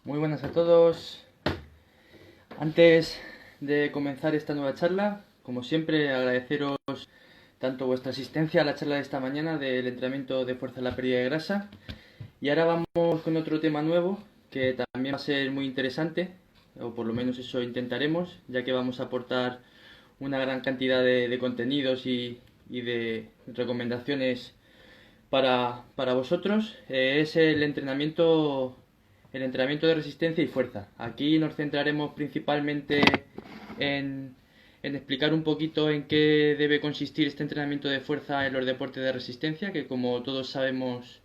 Muy buenas a todos. Antes de comenzar esta nueva charla, como siempre, agradeceros tanto vuestra asistencia a la charla de esta mañana del entrenamiento de fuerza en la pérdida de grasa. Y ahora vamos con otro tema nuevo que también va a ser muy interesante, o por lo menos eso intentaremos, ya que vamos a aportar una gran cantidad de contenidos y de recomendaciones para vosotros. Es el entrenamiento de resistencia y fuerza. Aquí nos centraremos principalmente en, en explicar un poquito en qué debe consistir este entrenamiento de fuerza en los deportes de resistencia, que como todos sabemos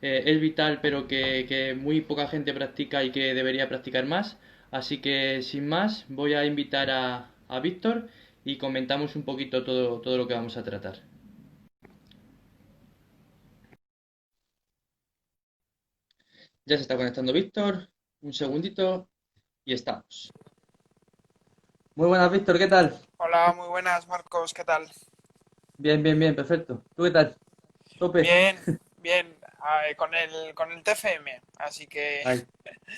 es vital, pero que muy poca gente practica y que debería practicar más. Así que sin más, voy a invitar a Víctor y comentamos un poquito todo lo que vamos a tratar. Ya se está conectando Víctor. Un segundito y estamos. Muy buenas, Víctor, ¿qué tal? Hola, muy buenas, Marcos, ¿qué tal? Bien, bien, bien, perfecto. ¿Tú qué tal? ¿Tope? Bien, bien, con el TFM, así que Ay,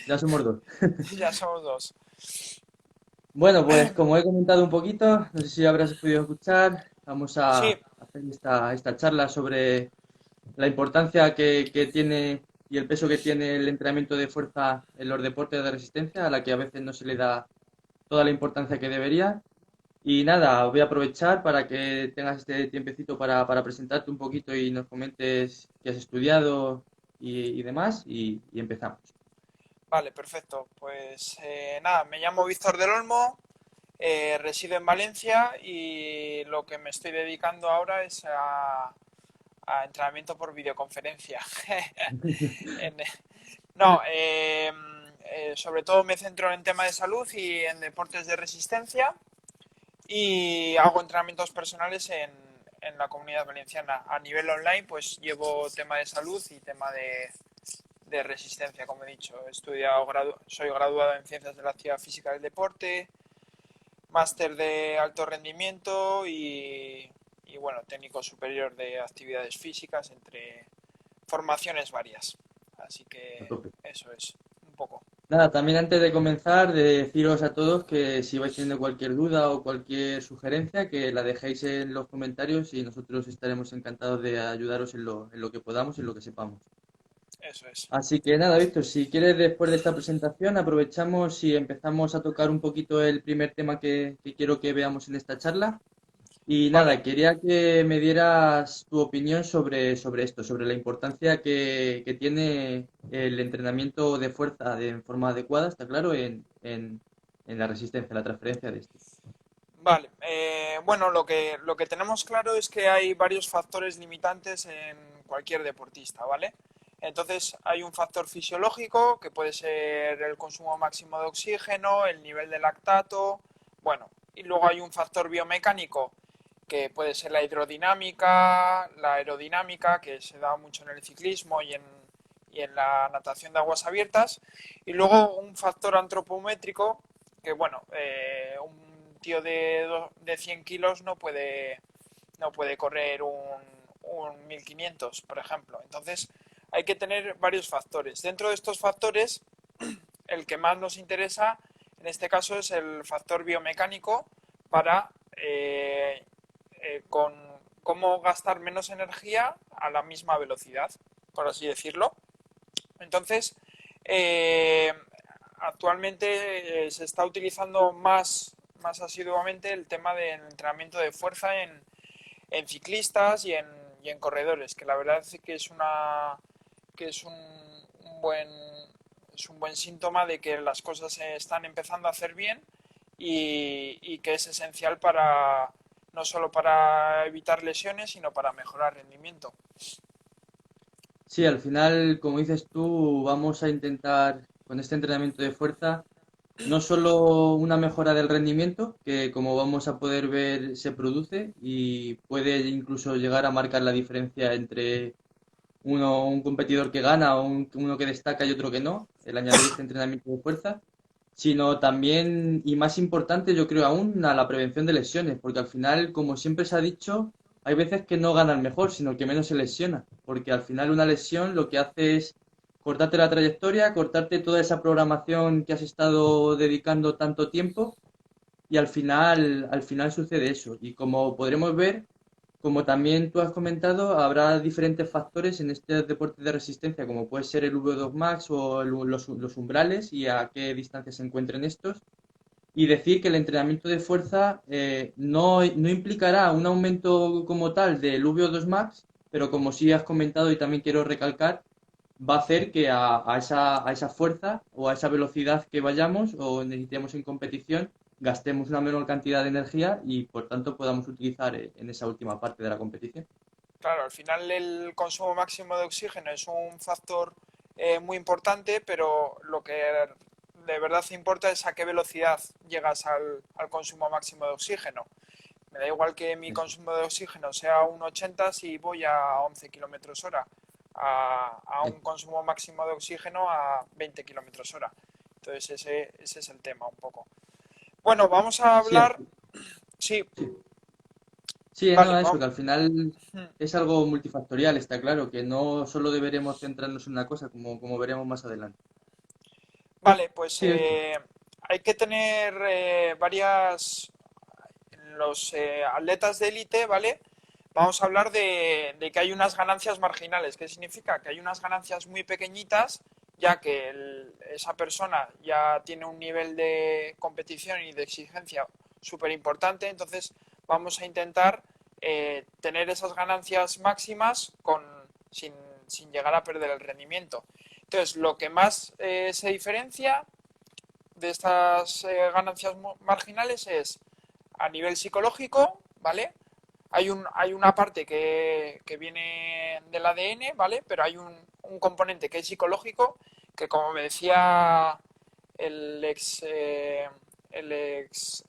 ya somos dos. ya somos dos. Bueno, pues como he comentado un poquito, no sé si habrás podido escuchar, vamos a Sí, hacer esta charla sobre la importancia que tiene y el peso que tiene el entrenamiento de fuerza en los deportes de resistencia, a la que a veces no se le da toda la importancia que debería. Y nada, voy a aprovechar para que tengas este tiempecito para presentarte un poquito y nos comentes qué has estudiado y demás, y empezamos. vale, perfecto. Pues nada, me llamo Víctor del Olmo, resido en Valencia y lo que me estoy dedicando ahora es a entrenamiento por videoconferencia. En- no, sobre todo me centro en tema de salud y en deportes de resistencia. Y hago entrenamientos personales en la comunidad valenciana. A nivel online, pues llevo tema de salud y tema de resistencia, como he dicho. He estudiado, soy graduado en Ciencias de la Actividad Física del Deporte, máster de alto rendimiento y bueno, técnico superior de actividades físicas, entre formaciones varias. Así A que tope. eso es un poco. Nada, también antes de comenzar, de deciros a todos que si vais teniendo cualquier duda o cualquier sugerencia, que la dejéis en los comentarios y nosotros estaremos encantados de ayudaros en lo que podamos y en lo que sepamos. Eso es. Así que nada, Víctor, si quieres después de esta presentación aprovechamos y empezamos a tocar un poquito el primer tema que quiero que veamos en esta charla. Y Vale. nada, quería que me dieras tu opinión sobre esto, sobre la importancia que tiene el entrenamiento de fuerza de forma adecuada, está claro, en la resistencia, la transferencia de este. Vale, bueno, lo que tenemos claro es que hay varios factores limitantes en cualquier deportista, ¿vale? Entonces hay un factor fisiológico que puede ser el consumo máximo de oxígeno, el nivel de lactato, bueno, y luego hay un factor biomecánico que puede ser la hidrodinámica, la aerodinámica, que se da mucho en el ciclismo y en la natación de aguas abiertas, y luego un factor antropométrico que bueno, un tío de 100 kilos no puede correr un 1500, por ejemplo. Entonces hay que tener varios factores. Dentro de estos factores, el que más nos interesa en este caso es el factor biomecánico para con cómo gastar menos energía a la misma velocidad, por así decirlo. Entonces, eh, actualmente se está utilizando más asiduamente el tema del entrenamiento de fuerza en ciclistas y en corredores, que la verdad es que es un buen es un buen síntoma de que las cosas se están empezando a hacer bien y que es esencial para no solo para evitar lesiones, sino para mejorar rendimiento. Sí, al final, como dices tú, vamos a intentar con este entrenamiento de fuerza no solo una mejora del rendimiento, que como vamos a poder ver se produce y puede incluso llegar a marcar la diferencia entre un competidor que gana o uno que destaca y otro que no, el añadir este entrenamiento de fuerza, sino también, y más importante, yo creo aún, a la prevención de lesiones, porque al final, como siempre se ha dicho, hay veces que no gana el mejor, sino el que menos se lesiona, porque al final una lesión lo que hace es cortarte la trayectoria, cortarte toda esa programación que has estado dedicando tanto tiempo y al final sucede eso. Y como podremos ver, como también tú has comentado, habrá diferentes factores en este deporte de resistencia, como puede ser el V2 Max o los umbrales y a qué distancia se encuentren estos. Y decir que el entrenamiento de fuerza no implicará un aumento como tal del VO2 Max, pero como sí has comentado y también quiero recalcar, va a hacer que a esa fuerza o a esa velocidad que vayamos o necesitemos en competición, gastemos una menor cantidad de energía y por tanto podamos utilizar en esa última parte de la competición. Claro, al final el consumo máximo de oxígeno es un factor muy importante, pero lo que de verdad importa es a qué velocidad llegas al consumo máximo de oxígeno. Me da igual que mi Eso. consumo de oxígeno sea un 80 si voy a 11 kilómetros hora, a un consumo máximo de oxígeno a 20 kilómetros hora. Entonces ese es el tema un poco. Bueno, vamos a Sí, hablar. Sí, sí. Sí, vale, no, eso, vamos. que al final es algo multifactorial, está claro, que no solo deberemos centrarnos en una cosa, como veremos más adelante. Vale, pues Sí, eso. hay que tener varias. Los atletas de élite, ¿vale? Vamos a hablar de que hay unas ganancias marginales. ¿Qué significa? Que hay unas ganancias muy pequeñitas, ya que esa persona ya tiene un nivel de competición y de exigencia súper importante. Entonces, vamos a intentar tener esas ganancias máximas sin, sin llegar a perder el rendimiento. Entonces, lo que más se diferencia de estas ganancias marginales es a nivel psicológico, ¿vale? Hay una parte que viene del ADN, ¿vale? Pero hay un componente que es psicológico, que como me decía el ex,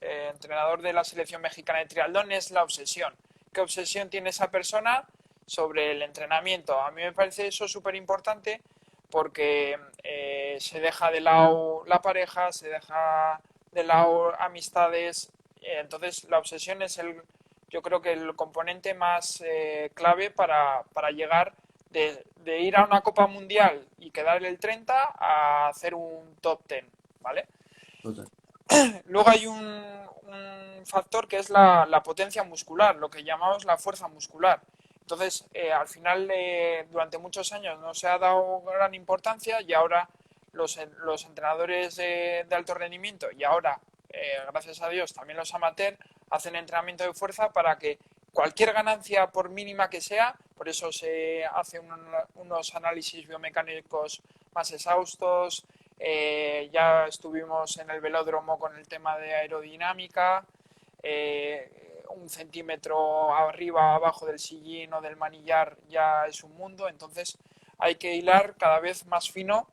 entrenador de la selección mexicana de triatlón, es la obsesión. ¿Qué obsesión tiene esa persona sobre el entrenamiento? A mí me parece eso súper importante porque se deja de lado la pareja, se deja de lado amistades. Entonces la obsesión es yo creo que el componente más clave para llegar de ir a una Copa Mundial y quedar el 30 a hacer un top 10, ¿vale? Total. Luego hay un factor que es la potencia muscular, lo que llamamos la fuerza muscular. Entonces, al final, durante muchos años no se ha dado gran importancia y ahora los entrenadores de alto rendimiento y ahora, gracias a Dios, también los amateurs hacen entrenamiento de fuerza para que cualquier ganancia, por mínima que sea, por eso se hacen unos análisis biomecánicos más exhaustos, ya estuvimos en el velódromo con el tema de aerodinámica, un centímetro arriba, abajo del sillín o del manillar ya es un mundo, entonces hay que hilar cada vez más fino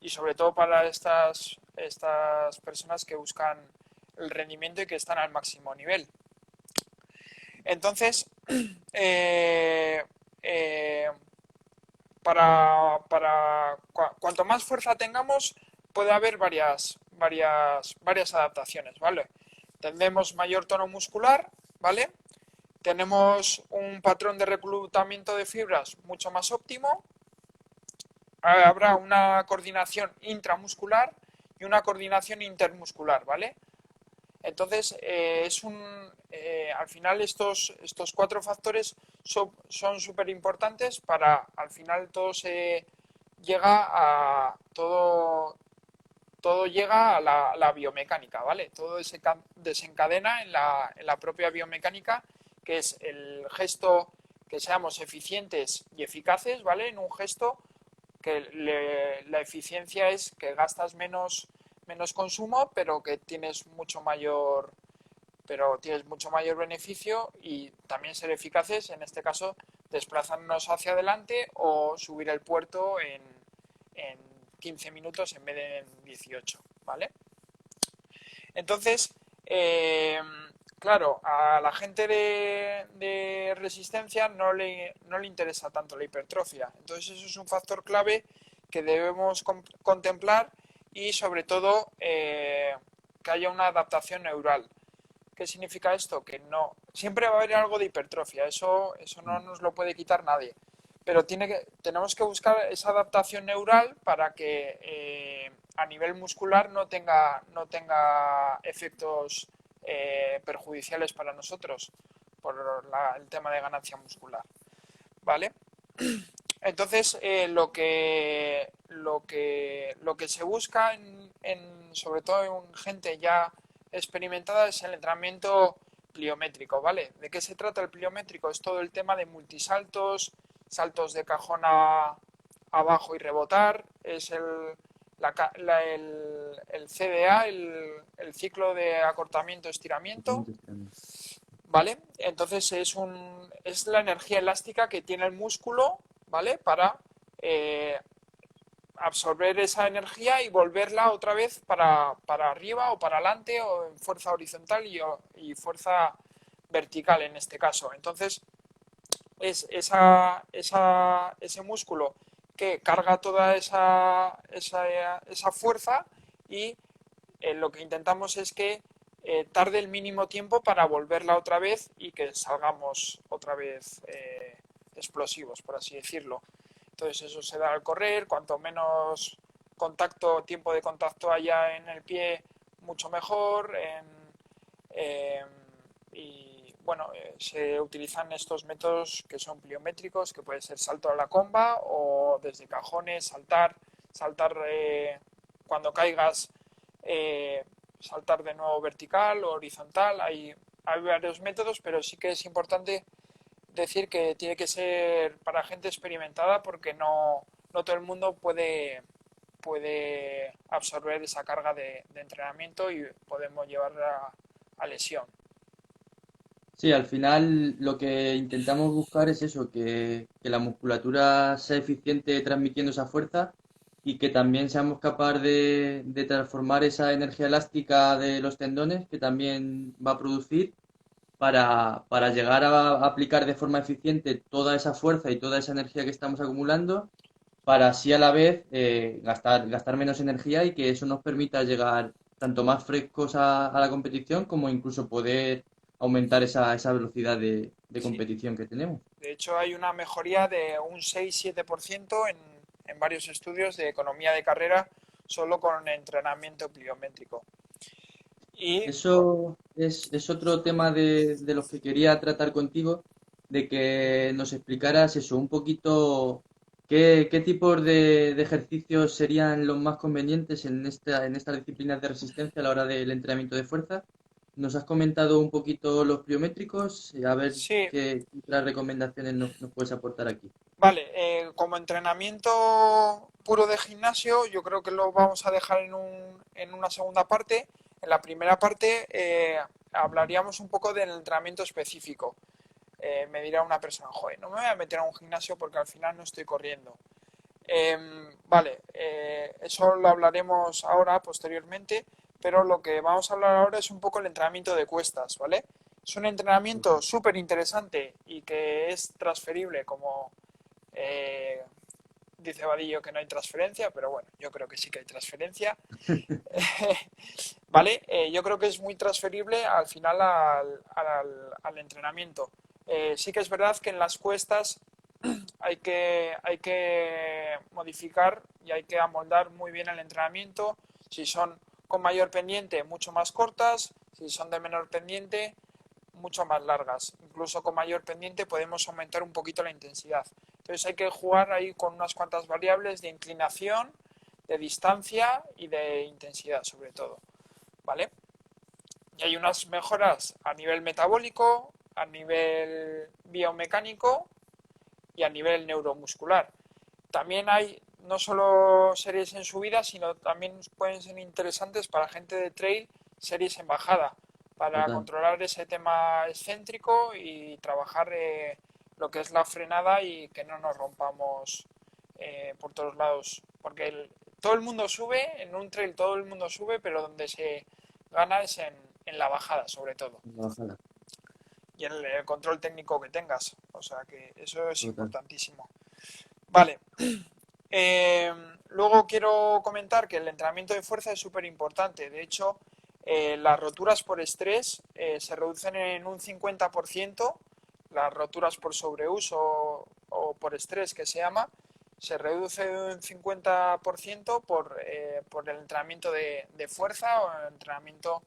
y sobre todo para estas personas que buscan el rendimiento y que están al máximo nivel. Entonces, eh, eh, cuanto más fuerza tengamos, puede haber varias adaptaciones, ¿vale? Tendremos mayor tono muscular, ¿vale? Tenemos un patrón de reclutamiento de fibras mucho más óptimo, habrá una coordinación intramuscular y una coordinación intermuscular, ¿vale? Entonces, al final estos cuatro factores son súper importantes para, al final todo llega a la biomecánica, ¿vale? Todo se desencadena en la propia biomecánica, que es el gesto que seamos eficientes y eficaces, ¿vale? En un gesto que la eficiencia es que gastas menos consumo, pero tienes mucho mayor beneficio y también ser eficaces, en este caso, desplazarnos hacia adelante o subir el puerto en 15 minutos en vez de en 18, ¿vale? Entonces, claro, a la gente de resistencia no le interesa tanto la hipertrofia. Entonces, eso es un factor clave que debemos contemplar y, sobre todo, que haya una adaptación neural. ¿Qué significa esto? Que no, siempre va a haber algo de hipertrofia, eso no nos lo puede quitar nadie. pero tenemos que buscar esa adaptación neural para que a nivel muscular no tenga efectos perjudiciales para nosotros por el tema de ganancia muscular, ¿vale? Entonces, lo que se busca, sobre todo en gente ya experimentada, es el entrenamiento pliométrico, ¿vale? ¿De qué se trata el pliométrico? Es todo el tema de multisaltos, saltos de cajón abajo y rebotar, es el CDA, el ciclo de acortamiento-estiramiento, ¿vale? Entonces es la energía elástica que tiene el músculo, ¿vale? Para absorber esa energía y volverla otra vez para arriba o para adelante o en fuerza horizontal y fuerza vertical en este caso. Entonces es ese músculo que carga toda esa fuerza y lo que intentamos es que tarde el mínimo tiempo para volverla otra vez y que salgamos otra vez explosivos, por así decirlo. Entonces eso se da al correr, cuanto menos tiempo de contacto haya en el pie, mucho mejor. Eh, y bueno, se utilizan estos métodos que son pliométricos, que puede ser salto a la comba o desde cajones, saltar cuando caigas, saltar de nuevo vertical o horizontal. Hay varios métodos, pero sí que es importante decir que tiene que ser para gente experimentada porque no todo el mundo puede absorber esa carga de entrenamiento y podemos llevar a lesión. Sí, al final lo que intentamos buscar es eso, que la musculatura sea eficiente transmitiendo esa fuerza y que también seamos capaces de transformar esa energía elástica de los tendones que también va a producir para llegar a aplicar de forma eficiente toda esa fuerza y toda esa energía que estamos acumulando para así a la vez gastar menos energía y que eso nos permita llegar tanto más frescos a la competición como incluso poder aumentar esa velocidad de Sí, competición que tenemos. de hecho hay una mejoría de un 6-7% en varios estudios de economía de carrera solo con entrenamiento pliométrico. Y Eso es otro tema de los que quería tratar contigo, de que nos explicaras eso, un poquito qué tipos de ejercicios serían los más convenientes en estas disciplinas de resistencia a la hora del entrenamiento de fuerza. Nos has comentado un poquito los pliométricos, a ver sí, qué otras recomendaciones nos puedes aportar aquí. vale, como entrenamiento puro de gimnasio, yo creo que lo vamos a dejar en una segunda parte. En la primera parte hablaríamos un poco del entrenamiento específico. Me dirá una persona, joder, no me voy a meter a un gimnasio porque al final no estoy corriendo. Vale, eso lo hablaremos ahora, posteriormente, pero lo que vamos a hablar ahora es un poco el entrenamiento de cuestas, ¿vale? Es un entrenamiento súper interesante y que es transferible como eh, dice Vadillo que no hay transferencia, pero bueno, yo creo que sí que hay transferencia. ¿Vale? Yo creo que es muy transferible al final al entrenamiento. Sí que es verdad que en las cuestas hay que modificar y hay que amoldar muy bien el entrenamiento. Si son con mayor pendiente, mucho más cortas. Si son de menor pendiente, mucho más largas. Incluso con mayor pendiente podemos aumentar un poquito la intensidad. Entonces hay que jugar ahí con unas cuantas variables de inclinación, de distancia y de intensidad sobre todo. ¿Vale? Y hay unas mejoras a nivel metabólico, a nivel biomecánico y a nivel neuromuscular. También hay no solo series en subida, sino también pueden ser interesantes para gente de trail, series en bajada, para Total. controlar ese tema excéntrico y trabajar lo que es la frenada y que no nos rompamos por todos lados. Porque todo el mundo sube, en un trail todo el mundo sube, pero donde se gana es en la bajada, sobre todo. Ojalá. Y en el control técnico que tengas. O sea que eso es Total. importantísimo. Vale. Eh, Luego quiero comentar que el entrenamiento de fuerza es súper importante. De hecho, las roturas por estrés se reducen en un 50%, las roturas por sobreuso o por estrés que se llama, se reduce un 50% por el entrenamiento de fuerza o el entrenamiento,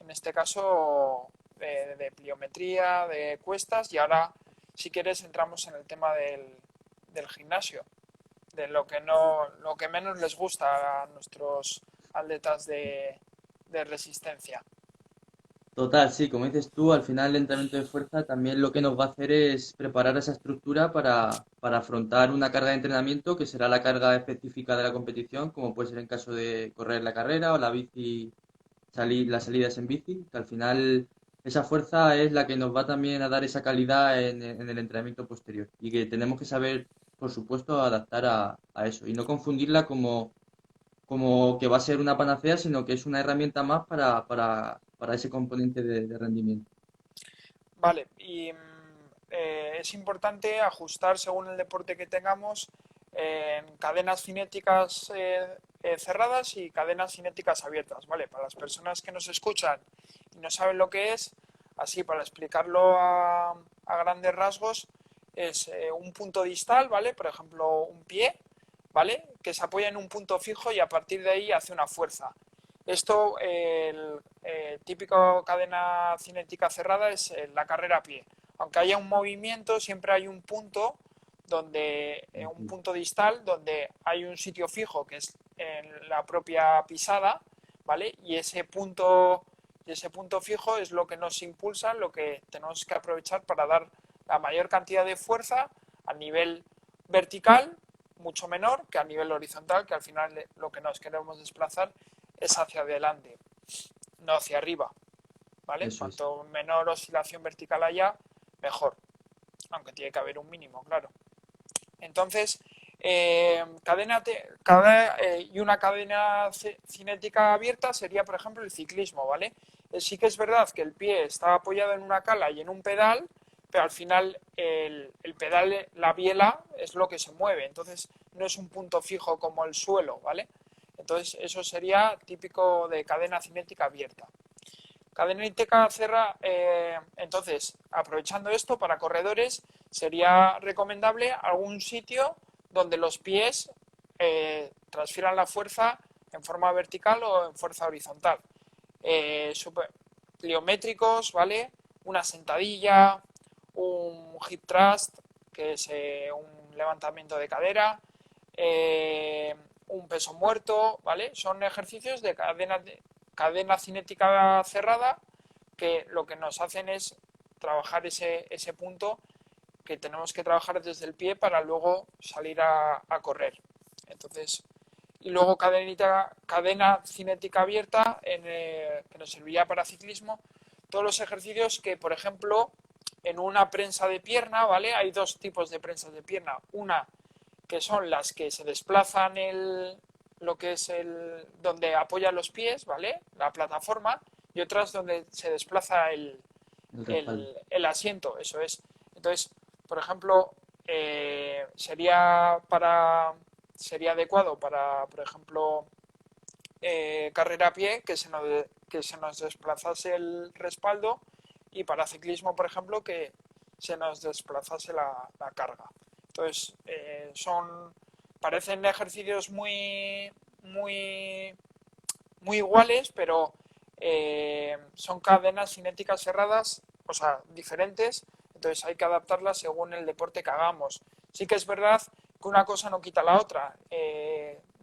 en este caso, de pliometría, de cuestas. Y ahora, si quieres, entramos en el tema del gimnasio, de lo que menos les gusta a nuestros atletas de resistencia. Total, sí, como dices tú, al final el entrenamiento de fuerza también lo que nos va a hacer es preparar esa estructura para afrontar una carga de entrenamiento que será la carga específica de la competición, como puede ser en caso de correr la carrera o la bici, las salidas en bici, que al final esa fuerza es la que nos va también a dar esa calidad en el entrenamiento posterior y que tenemos que saber, por supuesto, adaptar a eso y no confundirla como que va a ser una panacea, sino que es una herramienta más para ese componente de rendimiento. Vale, y es importante ajustar según el deporte que tengamos en cadenas cinéticas cerradas y cadenas cinéticas abiertas, ¿vale? Para las personas que nos escuchan y no saben lo que es, así para explicarlo a grandes rasgos, es un punto distal, ¿vale? Por ejemplo, un pie, ¿vale? Que se apoya en un punto fijo y a partir de ahí hace una fuerza. Esto, el típico cadena cinética cerrada es la carrera a pie. Aunque haya un movimiento, siempre hay un punto donde un punto distal donde hay un sitio fijo que es en la propia pisada, ¿vale? Y ese punto fijo es lo que nos impulsa, lo que tenemos que aprovechar para dar la mayor cantidad de fuerza a nivel vertical, mucho menor que a nivel horizontal, que al final lo que nos queremos desplazar es hacia adelante, no hacia arriba, ¿vale? Eso es. Cuanto menor oscilación vertical haya, mejor, aunque tiene que haber un mínimo, claro. Entonces, y una cadena cinética abierta sería, por ejemplo, el ciclismo, ¿vale? Sí que es verdad que el pie está apoyado en una cala y en un pedal, pero al final el pedal, la biela, es lo que se mueve, entonces no es un punto fijo como el suelo, ¿vale? Entonces, eso sería típico de cadena cinética abierta. Cadena cinética cerrada, entonces, aprovechando esto para corredores, sería recomendable algún sitio donde los pies transfieran la fuerza en forma vertical o en fuerza horizontal. Pliométricos, ¿vale? Una sentadilla, un hip thrust, que es un levantamiento de cadera, un peso muerto, ¿vale? Son ejercicios de cadena cinética cerrada que lo que nos hacen es trabajar ese punto que tenemos que trabajar desde el pie para luego salir a correr. Entonces, y luego cadena cinética abierta que nos serviría para ciclismo, todos los ejercicios que, por ejemplo, en una prensa de pierna, ¿vale? Hay dos tipos de prensas de pierna. Una que son las que se desplazan lo que es donde apoyan los pies, ¿vale? La plataforma, y otras donde se desplaza El respaldo. el asiento, eso es. Entonces, por ejemplo, sería adecuado para, por ejemplo, carrera a pie, que se nos desplazase el respaldo, y para ciclismo, por ejemplo, que se nos desplazase la carga. Entonces, parecen ejercicios muy iguales, pero son cadenas cinéticas cerradas, o sea, diferentes, entonces hay que adaptarlas según el deporte que hagamos. Sí que es verdad que una cosa no quita la otra.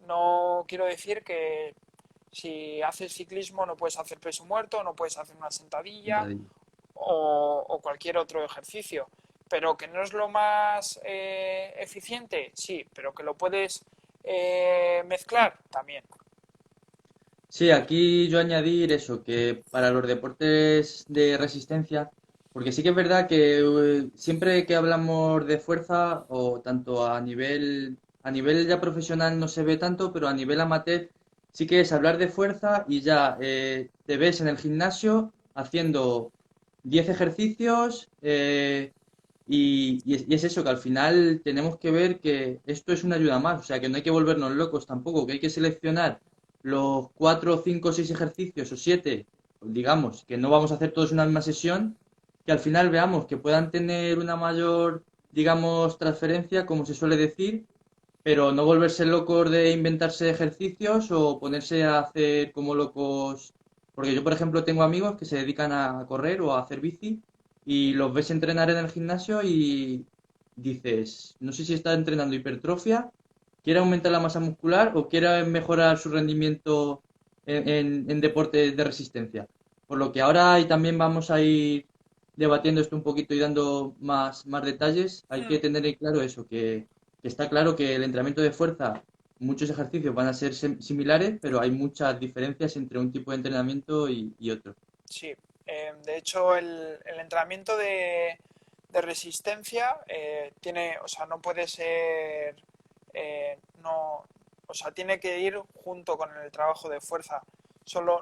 No quiero decir que si haces ciclismo no puedes hacer peso muerto, no puedes hacer una sentadilla Sentadilla. o cualquier otro ejercicio. Pero que no es lo más eficiente, sí, pero que lo puedes mezclar también. Sí, aquí yo añadir eso, que para los deportes de resistencia, porque sí que es verdad que siempre que hablamos de fuerza, o tanto a nivel ya profesional no se ve tanto, pero a nivel amateur sí que es hablar de fuerza y ya te ves en el gimnasio haciendo 10 ejercicios y es eso, que al final tenemos que ver que esto es una ayuda más, o sea, que no hay que volvernos locos tampoco, que hay que seleccionar los 4, 5, 6 ejercicios o 7, digamos, que no vamos a hacer todos en una misma sesión, que al final veamos que puedan tener una mayor digamos, transferencia, como se suele decir, pero no volverse locos de inventarse ejercicios o ponerse a hacer como locos. Porque yo, por ejemplo, tengo amigos que se dedican a correr o a hacer bici y los ves entrenar en el gimnasio y dices, no sé si está entrenando hipertrofia, quiere aumentar la masa muscular o quiere mejorar su rendimiento en deportes de resistencia. Por lo que ahora y también vamos a ir debatiendo esto un poquito y dando más detalles, hay que Hmm, tener en claro eso, que está claro que el entrenamiento de fuerza, muchos ejercicios van a ser similares, pero hay muchas diferencias entre un tipo de entrenamiento y otro. sí, de hecho el entrenamiento de resistencia tiene, o sea, no puede ser, no, o sea, tiene que ir junto con el trabajo de fuerza,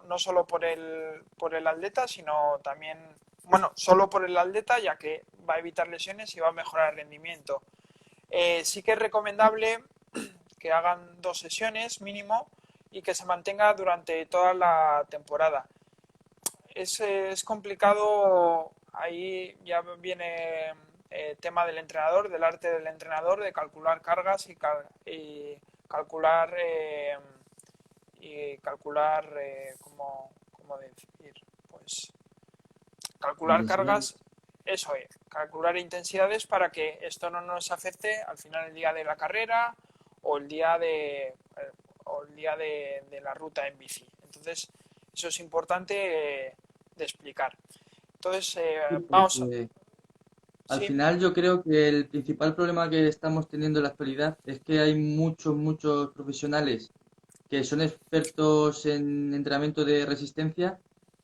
no solo por el atleta, sino también, bueno, solo por el atleta, ya que va a evitar lesiones y va a mejorar el rendimiento. Sí que es recomendable que hagan 2 sesiones mínimo y que se mantenga durante toda la temporada. Es complicado, ahí ya viene tema del entrenador, del arte del entrenador, de calcular cargas y calcular, ¿cómo decir? Pues calcular Intensidades. cargas, eso es, calcular intensidades para que esto no nos afecte al final el día de la carrera o el día de la ruta en bici. Entonces, eso es importante de explicar. Entonces, Sí, vamos, porque al sí, final yo creo que el principal problema que estamos teniendo en la actualidad es que hay muchos profesionales que son expertos en entrenamiento de resistencia,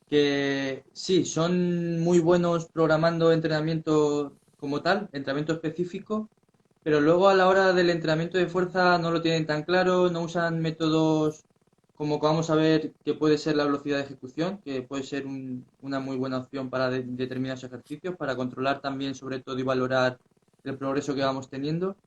que sí, son muy buenos programando entrenamiento como tal, entrenamiento específico, pero luego a la hora del entrenamiento de fuerza no lo tienen tan claro, no usan métodos como que vamos a ver que puede ser la velocidad de ejecución, que puede ser una muy buena opción para determinados ejercicios, para controlar también sobre todo y valorar el progreso que vamos teniendo.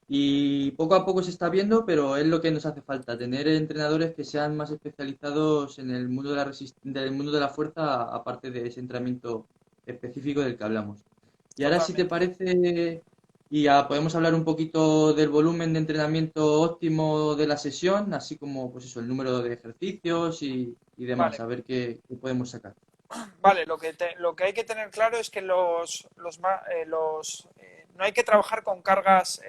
Y poco a poco se está viendo, pero es lo que nos hace falta, tener entrenadores que sean más especializados en el mundo de del mundo de la fuerza, aparte de ese entrenamiento específico del que hablamos. Y ahora, si te totalmente. parece, y ya podemos hablar un poquito del volumen de entrenamiento óptimo de la sesión, así como pues eso, el número de ejercicios y demás, Vale, a ver qué podemos sacar. vale, lo que hay que tener claro es que no hay que trabajar con cargas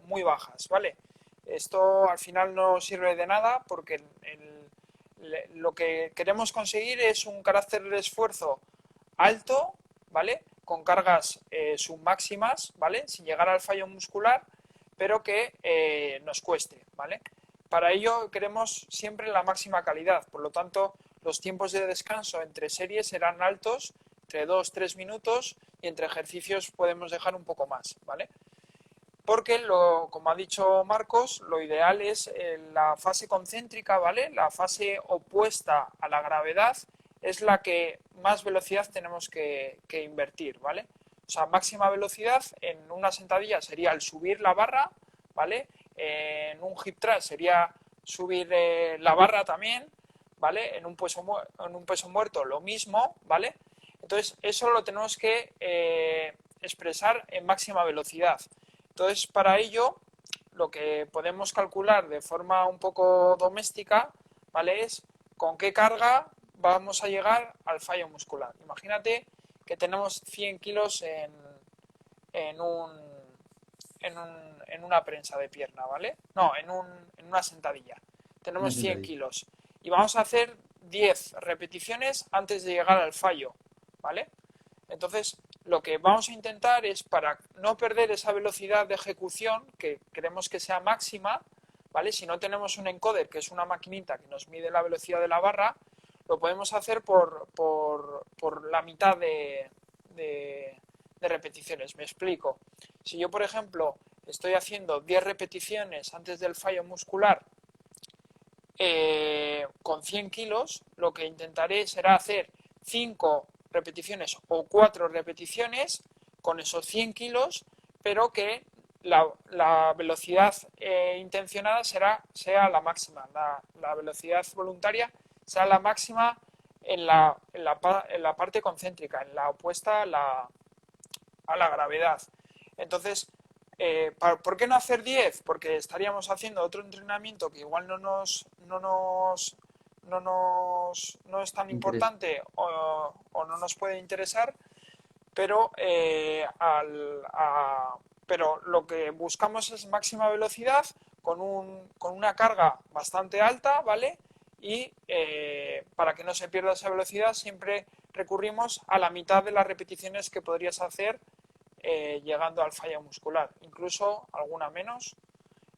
muy bajas, ¿vale? Esto al final no sirve de nada porque lo que queremos conseguir es un carácter de esfuerzo alto, ¿vale? Con cargas submáximas, ¿vale? Sin llegar al fallo muscular, pero que nos cueste, ¿vale? Para ello queremos siempre la máxima calidad, por lo tanto los tiempos de descanso entre series serán altos, entre 2-3 minutos, y entre ejercicios podemos dejar un poco más, ¿vale? Porque, como ha dicho Marcos, lo ideal es la fase concéntrica, ¿vale? La fase opuesta a la gravedad es la que más velocidad tenemos que invertir, ¿vale? O sea, máxima velocidad en una sentadilla sería el subir la barra, ¿vale? En un hip thrust sería subir la barra también, ¿vale? En un peso muerto lo mismo, ¿vale? Entonces, eso lo tenemos que expresar en máxima velocidad. Entonces, para ello, lo que podemos calcular de forma un poco doméstica, ¿vale? Es con qué carga vamos a llegar al fallo muscular. Imagínate que tenemos 100 kilos en, un, en una prensa de pierna, ¿vale? No, en una sentadilla. Una Tenemos 100 sentadilla. kilos y vamos a hacer 10 repeticiones antes de llegar al fallo, ¿vale? Entonces, lo que vamos a intentar es, para no perder esa velocidad de ejecución, que queremos que sea máxima, ¿vale? Si no tenemos un encoder, que es una maquinita que nos mide la velocidad de la barra, lo podemos hacer por la mitad de repeticiones. Me explico. Si yo, por ejemplo, estoy haciendo 10 repeticiones antes del fallo muscular con 100 kilos, lo que intentaré será hacer 5 repeticiones o 4 repeticiones con esos 100 kilos, pero que la velocidad intencionada sea la máxima, la velocidad voluntaria sea la máxima en la parte concéntrica, en la opuesta a la gravedad. Entonces, ¿por qué no hacer 10? Porque estaríamos haciendo otro entrenamiento que igual no es tan Interés. importante o no nos puede interesar, pero, pero lo que buscamos es máxima velocidad con una carga bastante alta, ¿vale? Y para que no se pierda esa velocidad siempre recurrimos a la mitad de las repeticiones que podrías hacer llegando al fallo muscular, incluso alguna menos,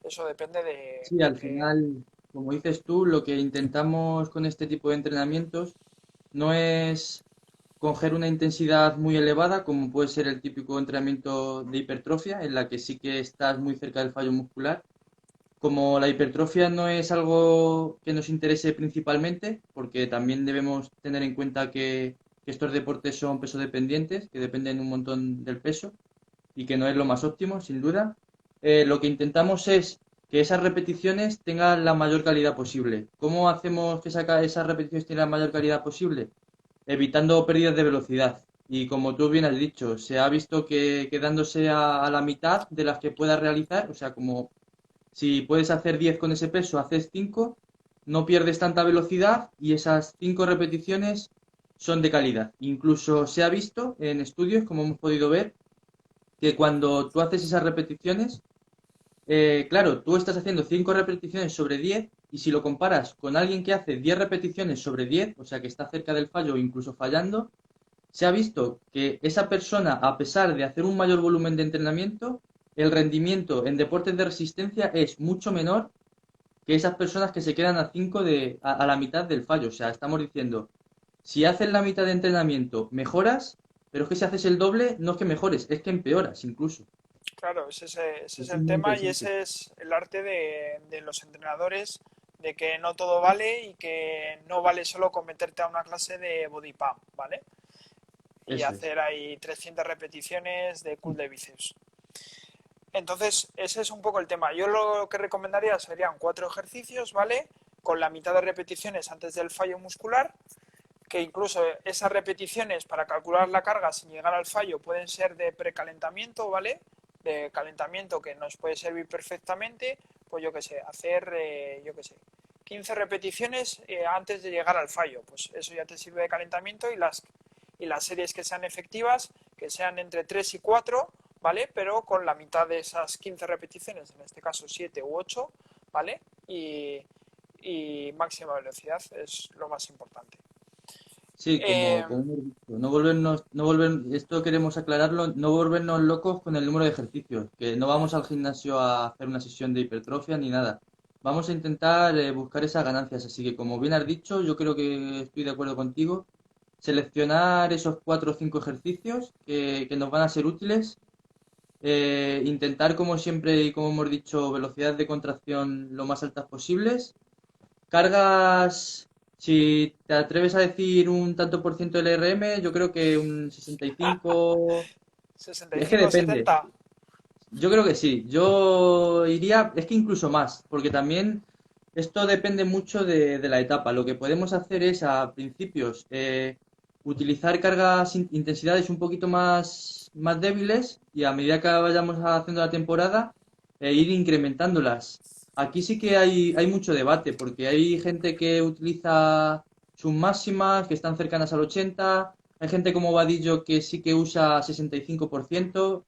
eso depende Sí, de al que... final, como dices tú, lo que intentamos con este tipo de entrenamientos no es coger una intensidad muy elevada, como puede ser el típico entrenamiento de hipertrofia, en la que sí que estás muy cerca del fallo muscular. Como la hipertrofia no es algo que nos interese principalmente, porque también debemos tener en cuenta que estos deportes son peso dependientes, que dependen un montón del peso y que no es lo más óptimo, sin duda. Lo que intentamos es que esas repeticiones tengan la mayor calidad posible. ¿Cómo hacemos que esas repeticiones tengan la mayor calidad posible? Evitando pérdidas de velocidad. Y como tú bien has dicho, se ha visto que quedándose a la mitad de las que puedas realizar, o sea, como si puedes hacer 10 con ese peso, haces 5, no pierdes tanta velocidad y esas 5 repeticiones son de calidad. Incluso se ha visto en estudios, como hemos podido ver, que cuando tú haces esas repeticiones, claro, tú estás haciendo 5 repeticiones sobre 10 y si lo comparas con alguien que hace 10 repeticiones sobre 10, o sea que está cerca del fallo o incluso fallando, se ha visto que esa persona, a pesar de hacer un mayor volumen de entrenamiento, el rendimiento en deportes de resistencia es mucho menor que esas personas que se quedan a 5 a la mitad del fallo. O sea, estamos diciendo, si haces la mitad de entrenamiento, mejoras, pero es que si haces el doble, no es que mejores, es que empeoras incluso. Claro, ese es Eso es el muy tema y interesante. ese es el arte de los entrenadores, de que no todo vale y que no vale solo con meterte a una clase de body pump, ¿vale? Y Eso es. hacer ahí 300 repeticiones de curl de bíceps. Entonces, ese es un poco el tema. Yo lo que recomendaría serían 4 ejercicios, ¿vale? Con la mitad de repeticiones antes del fallo muscular, que incluso esas repeticiones para calcular la carga sin llegar al fallo pueden ser de precalentamiento, ¿vale? De calentamiento que nos puede servir perfectamente, pues yo qué sé, hacer, yo qué sé, 15 repeticiones antes de llegar al fallo, pues eso ya te sirve de calentamiento y las series que sean efectivas, que sean entre 3 y 4, ¿vale? Pero con la mitad de esas 15 repeticiones, en este caso 7 u 8, ¿vale? Y máxima velocidad es lo más importante. Sí, Eh, como hemos dicho, esto queremos aclararlo, no volvernos locos con el número de ejercicios, que no vamos al gimnasio a hacer una sesión de hipertrofia ni nada. Vamos a intentar buscar esas ganancias, así que como bien has dicho, yo creo que estoy de acuerdo contigo. Seleccionar esos 4 o 5 ejercicios que nos van a ser útiles. Intentar, como siempre y como hemos dicho, velocidad de contracción lo más altas posibles. Cargas, si te atreves a decir un tanto por ciento del RM, yo creo que un 65. Es que 65, depende. 70. Yo creo que sí. Yo iría, es que incluso más, porque también esto depende mucho de la etapa. Lo que podemos hacer es a principios utilizar cargas, intensidades un poquito más débiles y a medida que vayamos haciendo la temporada, ir incrementándolas. Aquí sí que hay mucho debate, porque hay gente que utiliza sus máximas, que están cercanas al 80, hay gente como Vadillo que sí que usa 65%.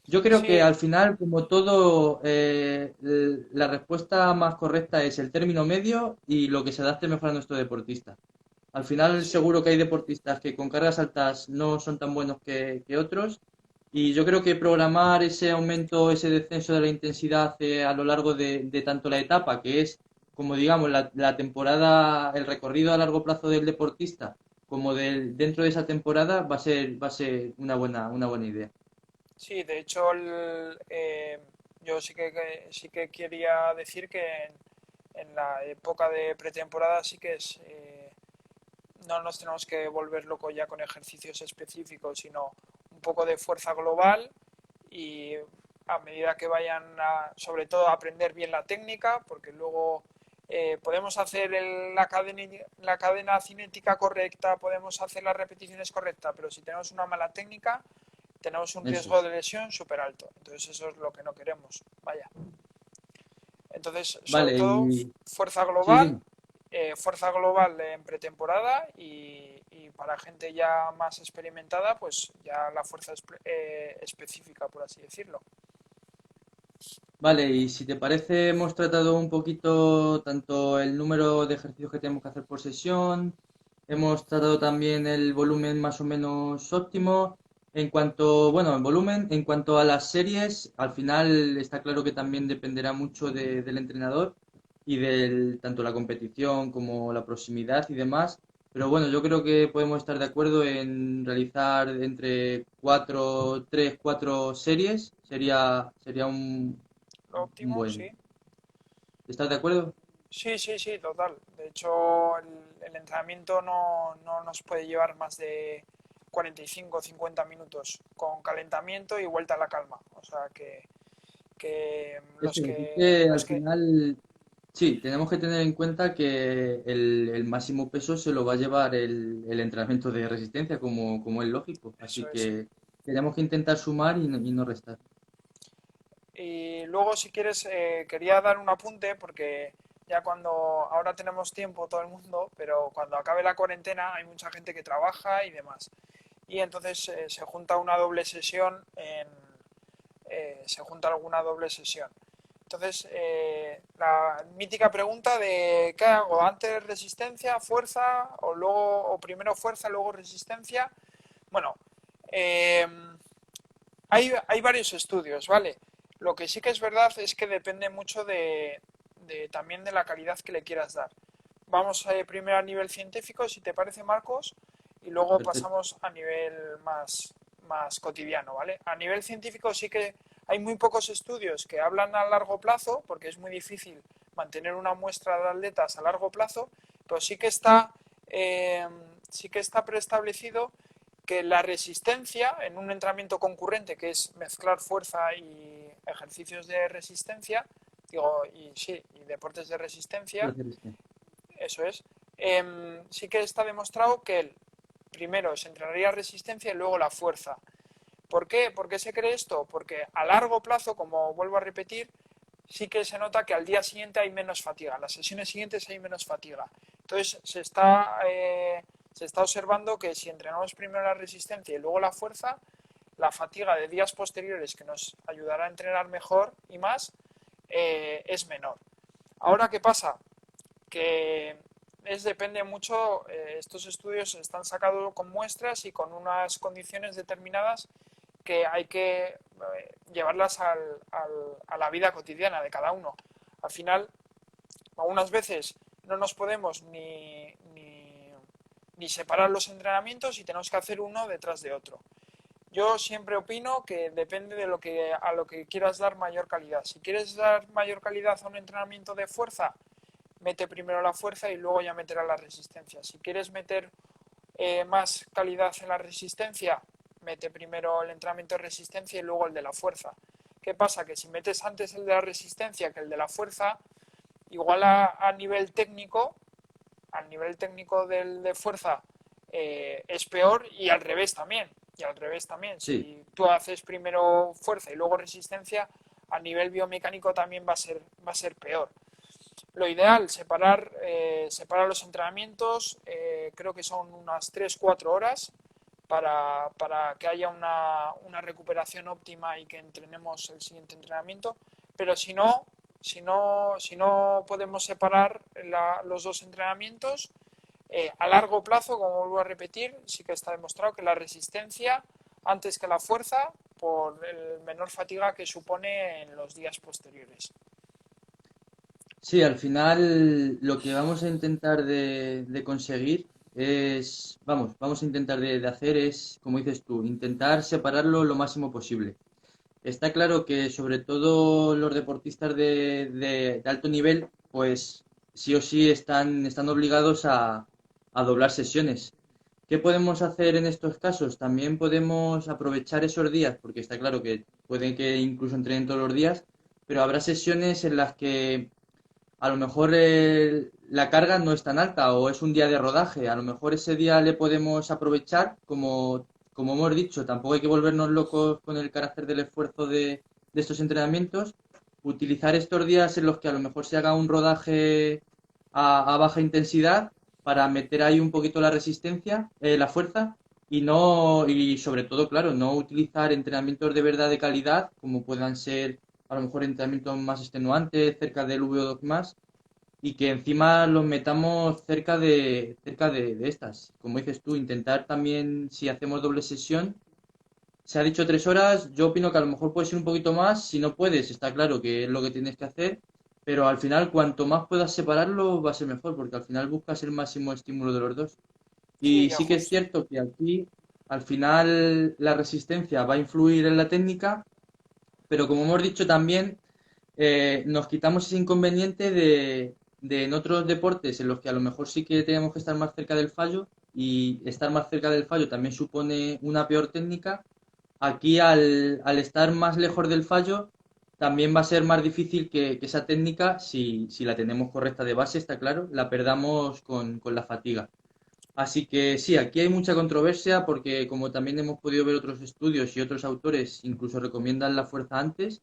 Yo creo que Sí, al final, como todo, la respuesta más correcta es el término medio y lo que se adapte mejor a nuestro deportista. Al final, sí, seguro que hay deportistas que con cargas altas no son tan buenos que otros. Y yo creo que programar ese aumento, ese descenso de la intensidad a lo largo de tanto la etapa, que es, como digamos, la temporada, el recorrido a largo plazo del deportista, como dentro de esa temporada, va a ser una buena idea. sí. De hecho, yo sí que quería decir que en la época de pretemporada sí que no nos tenemos que volver locos ya con ejercicios específicos, sino un poco de fuerza global y a medida que vayan sobre todo a aprender bien la técnica, porque luego podemos hacer la cadena cinética correcta, podemos hacer las repeticiones correctas, pero si tenemos una mala técnica, tenemos un Eso riesgo es. de lesión súper alto. Entonces eso es lo que no queremos. Vaya. Entonces, sobre Vale, todo, y sí, fuerza dime. fuerza global en pretemporada y para gente ya más experimentada, pues ya la fuerza específica, por así decirlo. Vale, y si te parece, hemos tratado un poquito tanto el número de ejercicios que tenemos que hacer por sesión, hemos tratado también el volumen más o menos óptimo. En cuanto, bueno, en volumen, en cuanto a las series, al final está claro que también dependerá mucho del entrenador y del tanto la competición como la proximidad y demás. Pero bueno, yo creo que podemos estar de acuerdo en realizar entre cuatro, tres, cuatro series. Sería Lo un óptimo, sí. buen. ¿Estás de acuerdo? Sí, sí, sí, total. De hecho, el entrenamiento no nos puede llevar más de 45 o 50 minutos con calentamiento y vuelta a la calma. O sea que Eso, es que los al que final, sí, tenemos que tener en cuenta que el máximo peso se lo va a llevar el entrenamiento de resistencia, como es lógico. eso Así es. que tenemos que intentar sumar y no restar. Y luego, si quieres, quería dar un apunte porque ya cuando ahora tenemos tiempo todo el mundo, pero cuando acabe la cuarentena hay mucha gente que trabaja y demás. Y entonces se junta una doble sesión se junta alguna doble sesión. Entonces, la mítica pregunta de ¿qué hago? ¿Antes resistencia, fuerza o luego o primero fuerza, luego resistencia? Bueno, eh, hay varios estudios, ¿vale? Lo que sí que es verdad es que depende mucho también de la calidad que le quieras dar. Vamos primero a nivel científico, si te parece, Marcos, y luego Perfecto. pasamos a nivel más cotidiano, ¿vale? A nivel científico sí que hay muy pocos estudios que hablan a largo plazo, porque es muy difícil mantener una muestra de atletas a largo plazo, pero eh, sí que está preestablecido que la resistencia en un entrenamiento concurrente, que es mezclar fuerza y ejercicios de resistencia, digo, y sí, y deportes de resistencia, Placer, este. eso es, sí que está demostrado que primero se entrenaría resistencia y luego la fuerza. ¿Por qué? ¿Por qué se cree esto? Porque a largo plazo, como vuelvo a repetir, sí que se nota que al día siguiente hay menos fatiga, las sesiones siguientes hay menos fatiga. Entonces se está observando que si entrenamos primero la resistencia y luego la fuerza, la fatiga de días posteriores que nos ayudará a entrenar mejor y más es menor. Ahora, ¿qué pasa? Que depende mucho, estos estudios están sacados con muestras y con unas condiciones determinadas que hay que llevarlas a la vida cotidiana de cada uno. Al final, algunas veces no nos podemos ni separar los entrenamientos y tenemos que hacer uno detrás de otro. Yo siempre opino que depende de a lo que quieras dar mayor calidad. Si quieres dar mayor calidad a un entrenamiento de fuerza, mete primero la fuerza y luego ya meterás la resistencia. Si quieres meter más calidad en la resistencia, mete primero el entrenamiento de resistencia y luego el de la fuerza. ¿Qué pasa? Que si metes antes el de la resistencia que el de la fuerza, igual al nivel técnico del de fuerza es peor y al revés también. Y al revés también. Sí, Si tú haces primero fuerza y luego resistencia, a nivel biomecánico también va a ser peor. Lo ideal, separar los entrenamientos, creo que son unas 3 4 horas para que haya una recuperación óptima y que entrenemos el siguiente entrenamiento. Pero si no podemos separar los dos entrenamientos, a largo plazo, como vuelvo a repetir, sí que está demostrado que la resistencia antes que la fuerza por el menor fatiga que supone en los días posteriores. sí, al final lo que vamos a intentar de conseguir es, vamos a intentar de hacer es, como dices tú, intentar separarlo lo máximo posible. Está claro que sobre todo los deportistas de alto nivel, pues sí o sí están obligados a doblar sesiones. ¿Qué podemos hacer en estos casos? También podemos aprovechar esos días, porque está claro que pueden que incluso entrenen todos los días, pero habrá sesiones en las que a lo mejor la carga no es tan alta o es un día de rodaje. A lo mejor ese día le podemos aprovechar como como hemos dicho, tampoco hay que volvernos locos con el carácter del esfuerzo de estos entrenamientos. Utilizar estos días en los que a lo mejor se haga un rodaje a baja intensidad para meter ahí un poquito la resistencia, la fuerza, y no, y sobre todo, claro, no utilizar entrenamientos de verdad de calidad, como puedan ser a lo mejor entrenamientos más extenuantes, cerca del VO2 más, y que encima los metamos cerca de estas. Como dices tú, intentar también, si hacemos doble sesión, se ha dicho 3 horas, yo opino que a lo mejor puede ser un poquito más, si no puedes, está claro que es lo que tienes que hacer, pero al final cuanto más puedas separarlo va a ser mejor, porque al final buscas el máximo estímulo de los dos. Sí, Y sí que es justo. cierto que aquí al final la resistencia va a influir en la técnica, pero como hemos dicho también, nos quitamos ese inconveniente de en otros deportes en los que a lo mejor sí que tenemos que estar más cerca del fallo y estar más cerca del fallo también supone una peor técnica. Aquí al estar más lejos del fallo también va a ser más difícil que esa técnica, si la tenemos correcta de base, está claro, la perdamos con la fatiga. Así que sí, aquí hay mucha controversia porque como también hemos podido ver otros estudios y otros autores incluso recomiendan la fuerza antes.